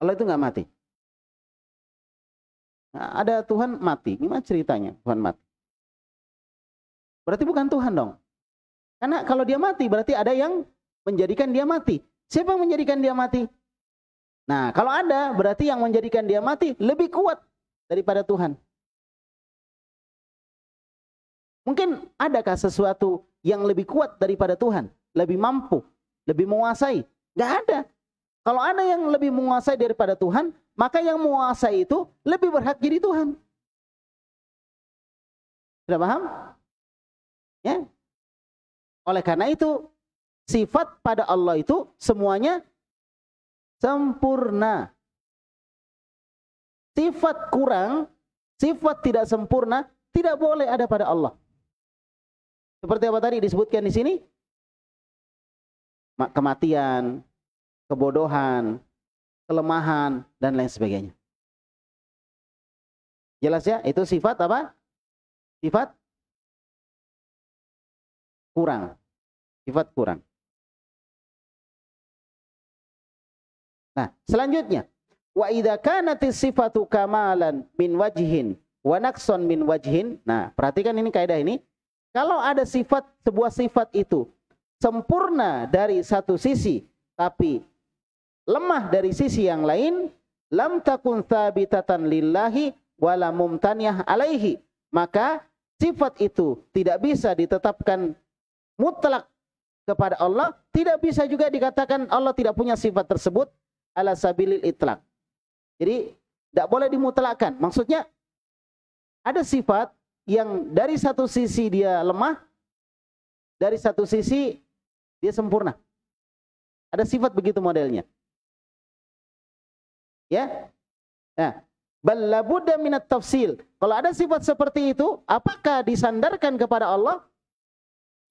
Allah itu nggak mati. Nah, ada Tuhan mati. Gimana ceritanya Tuhan mati? Berarti bukan Tuhan dong. Karena kalau dia mati berarti ada yang menjadikan dia mati. Siapa yang menjadikan dia mati? Nah, kalau ada berarti yang menjadikan dia mati lebih kuat daripada Tuhan. Mungkin adakah sesuatu yang lebih kuat daripada Tuhan? Lebih mampu, lebih menguasai? Nggak ada. Kalau ada yang lebih menguasai daripada Tuhan, maka yang menguasai itu lebih berhak jadi Tuhan. Sudah paham? Ya. Oleh karena itu, sifat pada Allah itu semuanya sempurna. Sifat kurang, sifat tidak sempurna, tidak boleh ada pada Allah. Seperti apa tadi disebutkan di sini? Kematian, kebodohan, kelemahan, dan lain sebagainya. Jelas ya? Itu sifat apa? Sifat kurang. Sifat kurang. Nah, selanjutnya, wa idza kanatis sifatu kamalan min wajhin wa naqsan min wajhin. Nah, perhatikan ini kaidah ini. Kalau ada sifat, sebuah sifat itu sempurna dari satu sisi tapi lemah dari sisi yang lain, lam takun tsabitatan lillahi wala mumtaniyah alaihi. Maka sifat itu tidak bisa ditetapkan mutlak kepada Allah, tidak bisa juga dikatakan Allah tidak punya sifat tersebut ala sabilil itlaq. Jadi tidak boleh dimutlakkan. Maksudnya ada sifat yang dari satu sisi dia lemah, dari satu sisi dia sempurna. Ada sifat begitu modelnya. Ya. Nah, bal labudda minat tafsil. Kalau ada sifat seperti itu, apakah disandarkan kepada Allah?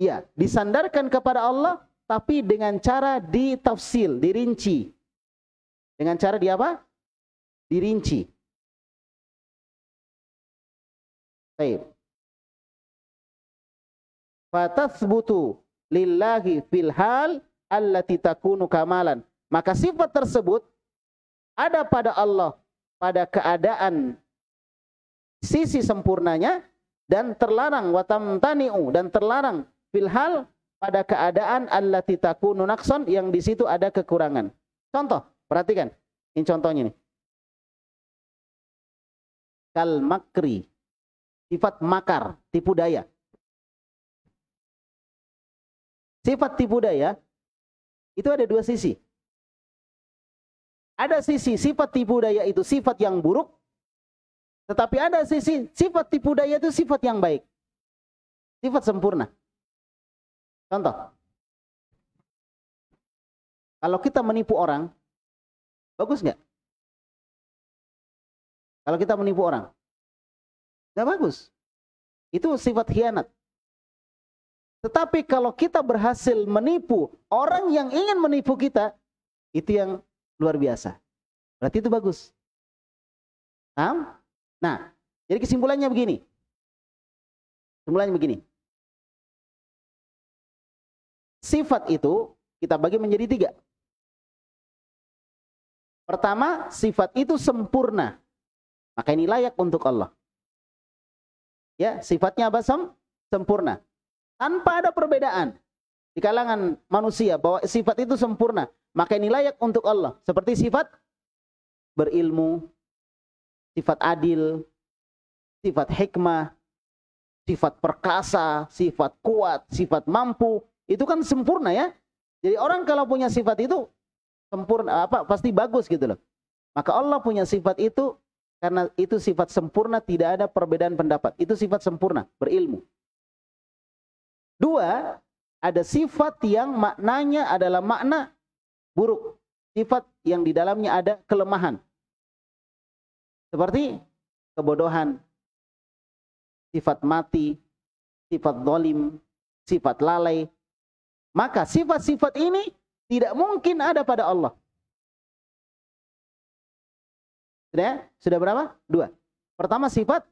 Ya, disandarkan kepada Allah, tapi dengan cara ditafsil, dirinci. Dengan cara di apa? Dirinci. Baik. Fatathbutu lillahi fil hal allati takunu kamalan. Maka sifat tersebut ada pada Allah pada keadaan sisi sempurnanya dan terlarang watamtani'u dan terlarang fil hal pada keadaan allati takunu naqsan yang di situ ada kekurangan. Contoh, perhatikan. Ini contohnya nih. Kal makri, sifat makar, tipu daya. Sifat tipu daya itu ada dua sisi. Ada sisi sifat tipu daya itu sifat yang buruk, tetapi ada sisi sifat tipu daya itu sifat yang baik. Sifat sempurna. Contoh. Kalau kita menipu orang, bagus nggak? Kalau kita menipu orang, nggak bagus. Itu sifat khianat. Tetapi kalau kita berhasil menipu orang yang ingin menipu kita, itu yang luar biasa. Berarti itu bagus. Paham? Nah, jadi kesimpulannya begini. Kesimpulannya begini. Sifat itu kita bagi menjadi tiga. Pertama, sifat itu sempurna. Maka ini layak untuk Allah. Ya, sifatnya apa? Sempurna. Tanpa ada perbedaan di kalangan manusia bahwa sifat itu sempurna. Maka ini layak untuk Allah. Seperti sifat berilmu, sifat adil, sifat hikmah, sifat perkasa, sifat kuat, sifat mampu. Itu kan sempurna ya. Jadi orang kalau punya sifat itu sempurna, pasti bagus gitu loh. Maka Allah punya sifat itu Karena itu sifat sempurna, tidak ada perbedaan pendapat. Itu sifat sempurna, berilmu. Dua, ada sifat yang maknanya adalah makna buruk. Sifat yang di dalamnya ada kelemahan. Seperti kebodohan, sifat mati, sifat zalim, sifat lalai. Maka sifat-sifat ini tidak mungkin ada pada Allah. Sudah berapa? Dua. Pertama, sifat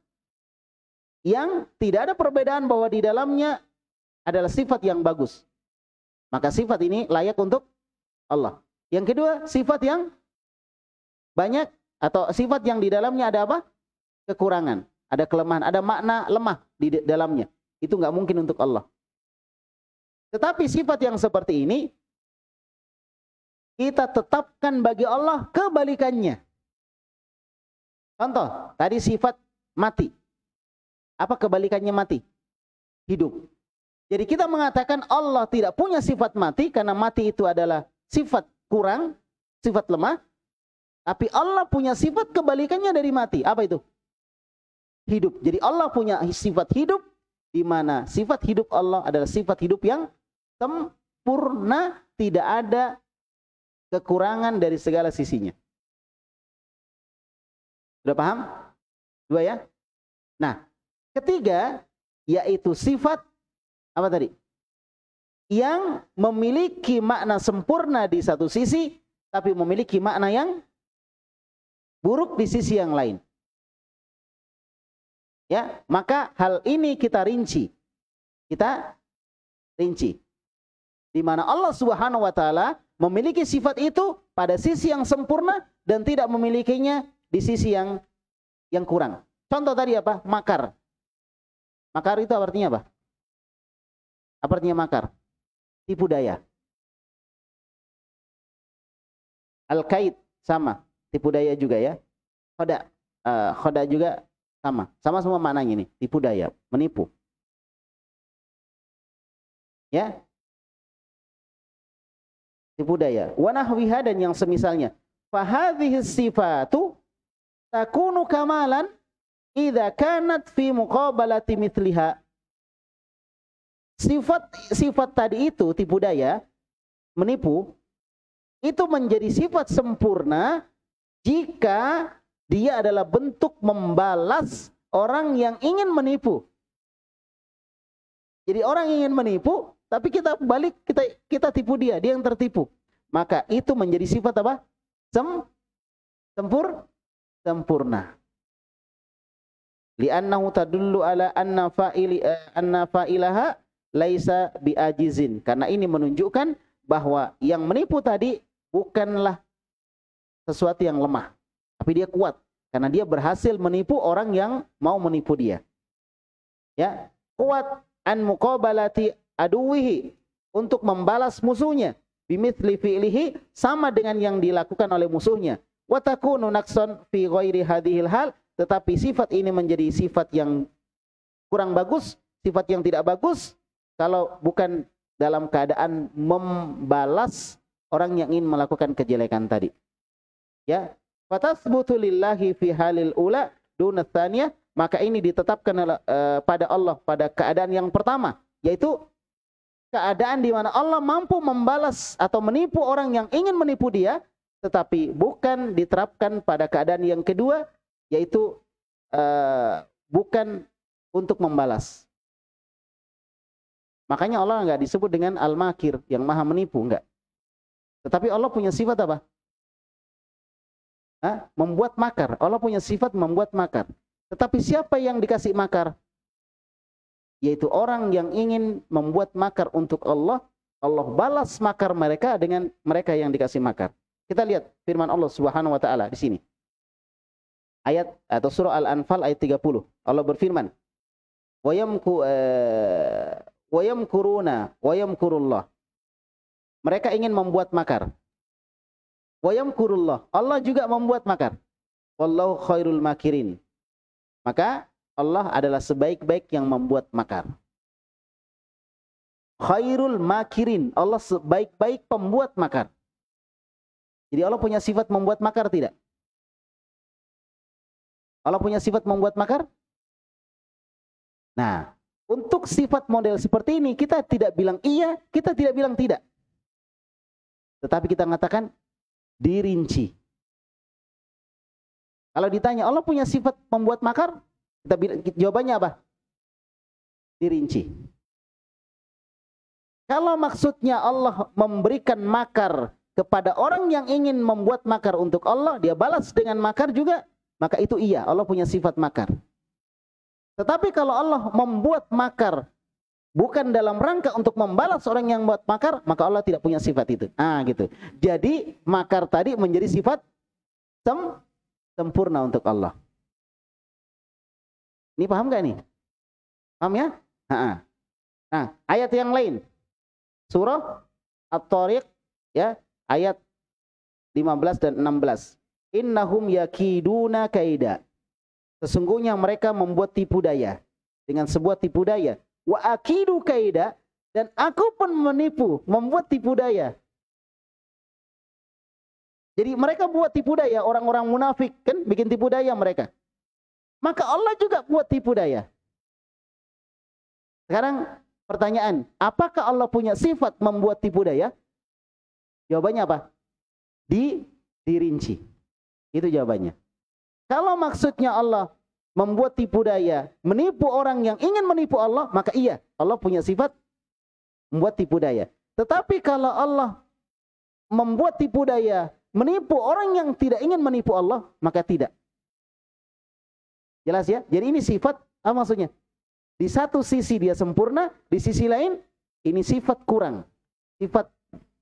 yang tidak ada perbedaan bahwa di dalamnya adalah sifat yang bagus. Maka sifat ini layak untuk Allah. Yang kedua, sifat yang banyak atau sifat yang di dalamnya ada apa? Kekurangan, ada kelemahan, ada makna lemah di dalamnya. Itu nggak mungkin untuk Allah. Tetapi sifat yang seperti ini kita tetapkan bagi Allah kebalikannya. Contoh, tadi sifat mati. Apa kebalikannya mati? Hidup. Jadi kita mengatakan Allah tidak punya sifat mati karena mati itu adalah sifat kurang, sifat lemah. Tapi Allah punya sifat kebalikannya dari mati. Apa itu? Hidup. Jadi Allah punya sifat hidup, di mana sifat hidup Allah adalah sifat hidup yang sempurna, tidak ada kekurangan dari segala sisinya. Sudah paham? Dua ya? Nah, ketiga, yaitu sifat, apa tadi? Yang memiliki makna sempurna di satu sisi, tapi memiliki makna yang buruk di sisi yang lain. Ya, maka hal ini kita rinci. Kita rinci. Di mana Allah Subhanahu wa taala memiliki sifat itu pada sisi yang sempurna dan tidak memilikinya di sisi yang kurang. Contoh tadi apa? Makar. Makar itu artinya apa? Apa artinya makar? Tipu daya. Al-kaid sama, tipu daya juga ya. Khoda juga sama. Sama semua maknanya ini, tipu daya, menipu. Ya. Tipu daya. Wa nahwiha, dan yang semisalnya. Fa hadhihi sifatu takunu kamalan idza kanat fi muqabalati mithliha. Sifat tadi itu, tipu daya, menipu, itu menjadi sifat sempurna jika dia adalah bentuk membalas orang yang ingin menipu. Jadi orang ingin menipu, tapi kita balik, kita tipu dia yang tertipu. Maka itu menjadi sifat apa? Sempurna. Li'annahu tadullu ala anna fa'ilaha laisa bi'ajizin. Karena ini menunjukkan bahwa yang menipu tadi bukanlah sesuatu yang lemah, tapi dia kuat. Karena dia berhasil menipu orang yang mau menipu dia. Ya, kuat an muqabalati aduwihi, untuk membalas musuhnya, bimithli fi'lihi, sama dengan yang dilakukan oleh musuhnya. Wa takunu naqsan fi ghairi hadhil hal, tetapi sifat ini menjadi sifat yang kurang bagus, sifat yang tidak bagus kalau bukan dalam keadaan membalas orang yang ingin melakukan kejelekan tadi. Ya, fatasbutu lillahi fi halil ula duna tsaniyah, maka ini ditetapkan pada Allah pada keadaan yang pertama, yaitu keadaan di mana Allah mampu membalas atau menipu orang yang ingin menipu dia, tetapi bukan diterapkan pada keadaan yang kedua, yaitu bukan untuk membalas. Makanya Allah enggak disebut dengan al-makir, yang maha menipu, enggak. Tetapi Allah punya sifat apa? Membuat makar. Allah punya sifat membuat makar. Tetapi siapa yang dikasih makar? Yaitu orang yang ingin membuat makar untuk Allah. Allah balas makar mereka dengan mereka yang dikasih makar. Kita lihat firman Allah Subhanahu wa taala di sini. Ayat atau surah Al-Anfal ayat 30. Allah berfirman, wa yamkuruna wa yamkurullah. Mereka ingin membuat makar. Wa yamkurullah. Allah juga membuat makar. Wallahu khairul makirin. Maka Allah adalah sebaik-baik yang membuat makar. Khairul makirin. Allah sebaik-baik pembuat makar. Jadi Allah punya sifat membuat makar tidak? Allah punya sifat membuat makar? Nah, untuk sifat model seperti ini kita tidak bilang iya, kita tidak bilang tidak. Tetapi kita mengatakan dirinci. Kalau ditanya Allah punya sifat membuat makar, kita bilang, jawabannya apa? Dirinci. Kalau maksudnya Allah memberikan makar kepada orang yang ingin membuat makar untuk Allah, dia balas dengan makar juga, maka itu iya, Allah punya sifat makar. Tetapi kalau Allah membuat makar bukan dalam rangka untuk membalas orang yang membuat makar, maka Allah tidak punya sifat itu. Gitu. Jadi makar tadi menjadi sifat sempurna untuk Allah. Ini paham gak nih? Paham ya? Nah, ayat yang lain. Surah At-Tariq ya, ayat 15 dan 16. Innahum yakiduna kaida. Sesungguhnya mereka membuat tipu daya dengan sebuah tipu daya. Wa akidu kaida, dan aku pun menipu, membuat tipu daya. Jadi mereka buat tipu daya, orang-orang munafik kan bikin tipu daya mereka. Maka Allah juga buat tipu daya. Sekarang pertanyaan, apakah Allah punya sifat membuat tipu daya? Jawabannya apa? Dirinci. Itu jawabannya. Kalau maksudnya Allah membuat tipu daya, menipu orang yang ingin menipu Allah, maka iya, Allah punya sifat membuat tipu daya. Tetapi kalau Allah membuat tipu daya, menipu orang yang tidak ingin menipu Allah, maka tidak. Jelas ya? Jadi ini sifat, apa maksudnya? Di satu sisi dia sempurna, di sisi lain ini sifat kurang, sifat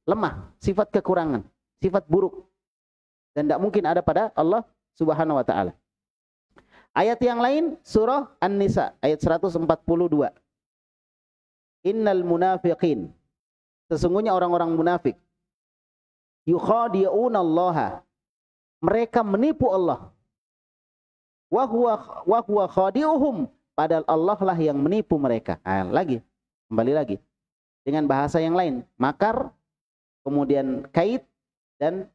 lemah, sifat kekurangan, sifat buruk. Dan tidak mungkin ada pada Allah Subhanahu wa ta'ala. Ayat yang lain, surah An-Nisa, ayat 142. Innal munafiqin. Sesungguhnya orang-orang munafik. Yukhadi'una Allaha. Mereka menipu Allah. Wa huwa khadi'uhum. Padahal Allah lah yang menipu mereka. Kembali lagi. Dengan bahasa yang lain. Makar, kemudian kait, dan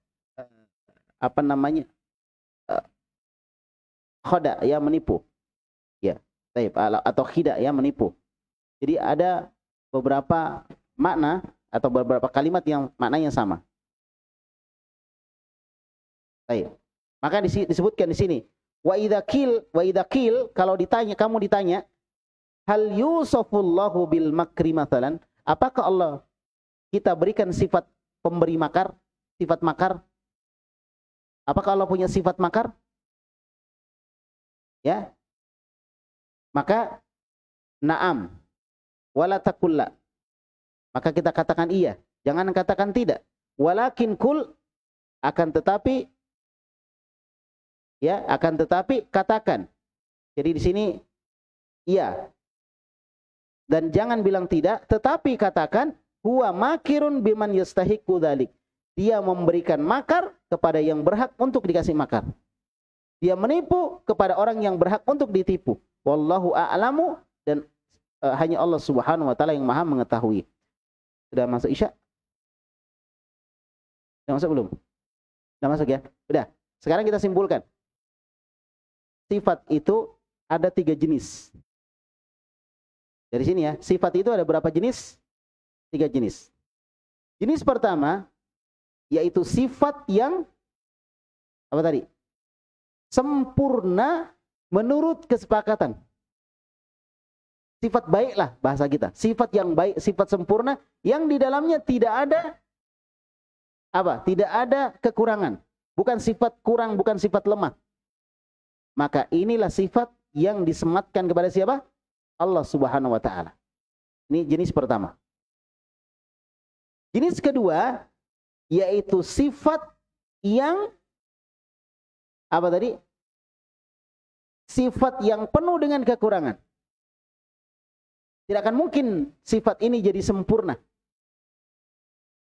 khoda, ya menipu. Ya, atau khida, ya menipu. Jadi ada beberapa makna atau beberapa kalimat yang maknanya sama. Baik. Maka disebutkan di sini, wa idza qil, kalau kamu ditanya, hal yusafullahu bil makri mathalan, apakah Allah kita berikan sifat pemberi makar, sifat makar? Apakah Allah punya sifat makar? Ya. Maka na'am wala taqulla. Maka kita katakan iya, jangan katakan tidak. Walakin kul, akan tetapi katakan. Jadi di sini iya. Dan jangan bilang tidak, tetapi katakan huwa makirun biman yastahiqu dzalik. Dia memberikan makar kepada yang berhak untuk dikasih makar. Dia menipu kepada orang yang berhak untuk ditipu. Wallahu a'lamu, dan hanya Allah Subhanahu wa taala yang Maha mengetahui. Sudah masuk Isya? Sudah masuk belum? Sudah masuk ya? Sudah. Sekarang kita simpulkan. Sifat itu ada 3 jenis. Dari sini ya, sifat itu ada berapa jenis? 3 jenis. Jenis pertama, yaitu sifat yang apa tadi? Sempurna menurut kesepakatan. Sifat baiklah bahasa kita. Sifat yang baik, sifat sempurna yang di dalamnya tidak ada apa? Tidak ada kekurangan. Bukan sifat kurang, bukan sifat lemah. Maka inilah sifat yang disematkan kepada siapa? Allah Subhanahu wa taala. Ini jenis pertama. Jenis kedua yaitu sifat yang apa tadi? Sifat yang penuh dengan kekurangan. Tidak akan mungkin sifat ini jadi sempurna.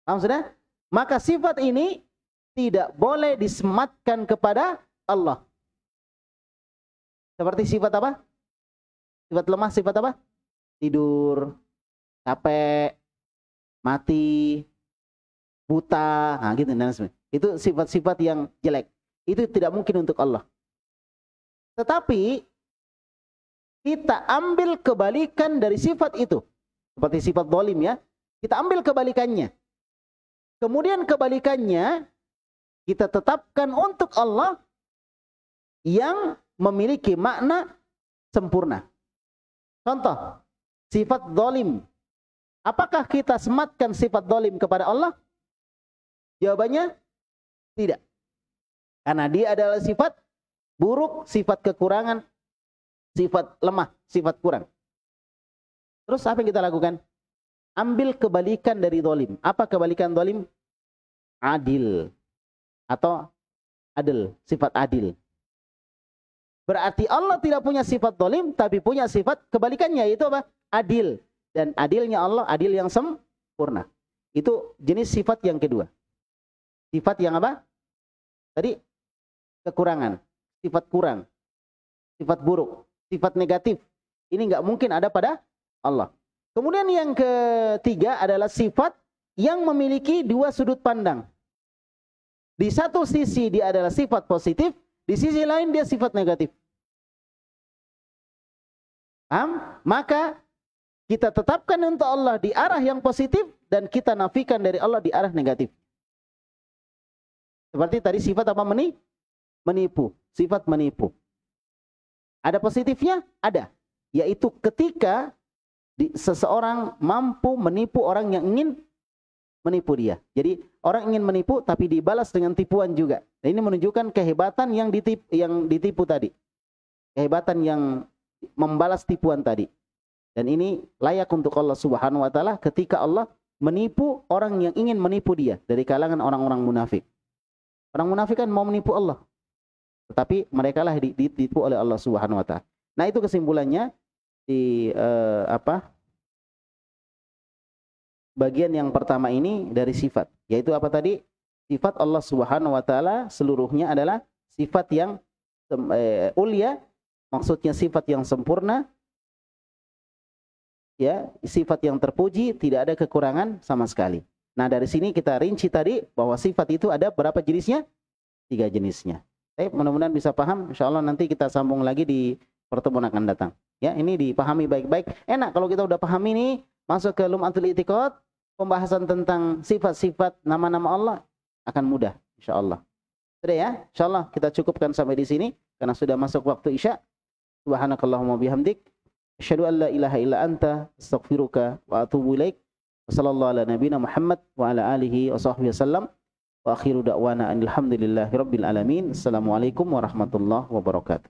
Paham sudah? Maka sifat ini tidak boleh disematkan kepada Allah. Seperti sifat apa? Sifat lemah, sifat apa? Tidur, capek, mati, buta, gitu dan sebagainya. Itu sifat-sifat yang jelek. Itu tidak mungkin untuk Allah. Tetapi kita ambil kebalikan dari sifat itu. Seperti sifat zalim ya. Kita ambil kebalikannya. Kemudian kebalikannya kita tetapkan untuk Allah yang memiliki makna sempurna. Contoh, sifat zalim. Apakah kita sematkan sifat zalim kepada Allah? Jawabannya tidak. Karena dia adalah sifat buruk, sifat kekurangan, sifat lemah, sifat kurang. Terus apa yang kita lakukan? Ambil kebalikan dari zalim. Apa kebalikan zalim? Adil. Atau adil, sifat adil. Berarti Allah tidak punya sifat zalim, tapi punya sifat kebalikannya, yaitu apa? Adil. Dan adilnya Allah, adil yang sempurna. Itu jenis sifat yang kedua. Sifat yang apa? Tadi kekurangan, sifat kurang, sifat buruk, sifat negatif. Ini nggak mungkin ada pada Allah. Kemudian yang ketiga adalah sifat yang memiliki dua sudut pandang. Di satu sisi dia adalah sifat positif, di sisi lain dia sifat negatif. Paham? Maka kita tetapkan untuk Allah di arah yang positif dan kita nafikan dari Allah di arah negatif. Seperti tadi sifat apa? Menipu. Sifat menipu. Ada positifnya? Ada. Yaitu ketika seseorang mampu menipu orang yang ingin menipu dia. Jadi orang ingin menipu tapi dibalas dengan tipuan juga. Dan ini menunjukkan kehebatan yang ditipu tadi. Kehebatan yang membalas tipuan tadi. Dan ini layak untuk Allah Subhanahu wa taala ketika Allah menipu orang yang ingin menipu dia dari kalangan orang-orang munafik. Orang munafik kan mau menipu Allah. Tetapi mereka lah ditipu oleh Allah Subhanahu wa taala. Nah, itu kesimpulannya di bagian yang pertama ini dari sifat. Yaitu apa tadi? Sifat Allah Subhanahu wa taala seluruhnya adalah sifat yang ulia, maksudnya sifat yang sempurna. Ya, sifat yang terpuji, tidak ada kekurangan sama sekali. Nah, dari sini kita rinci tadi bahwa sifat itu ada berapa jenisnya? 3 jenisnya. Mudah-mudahan bisa paham. Insyaallah nanti kita sambung lagi di pertemuan akan datang. Ya, ini dipahami baik-baik. Enak kalau kita udah paham ini, masuk ke Lum'atul I'tiqad, pembahasan tentang sifat-sifat nama-nama Allah akan mudah insyaallah. Sudah ya? Insyaallah kita cukupkan sampai di sini karena sudah masuk waktu Isya. Subhanakallahumma bihamdik, asyhadu an la ilaha illa anta, astaghfiruka wa atubu ilaik. Wassallallahu ala nabiyina Muhammad wa ala alihi wa sahbihi wasallam. Wa akhiru da'wana alhamdulillahi rabbil alamin. Assalamualaikum warahmatullahi wabarakatuh.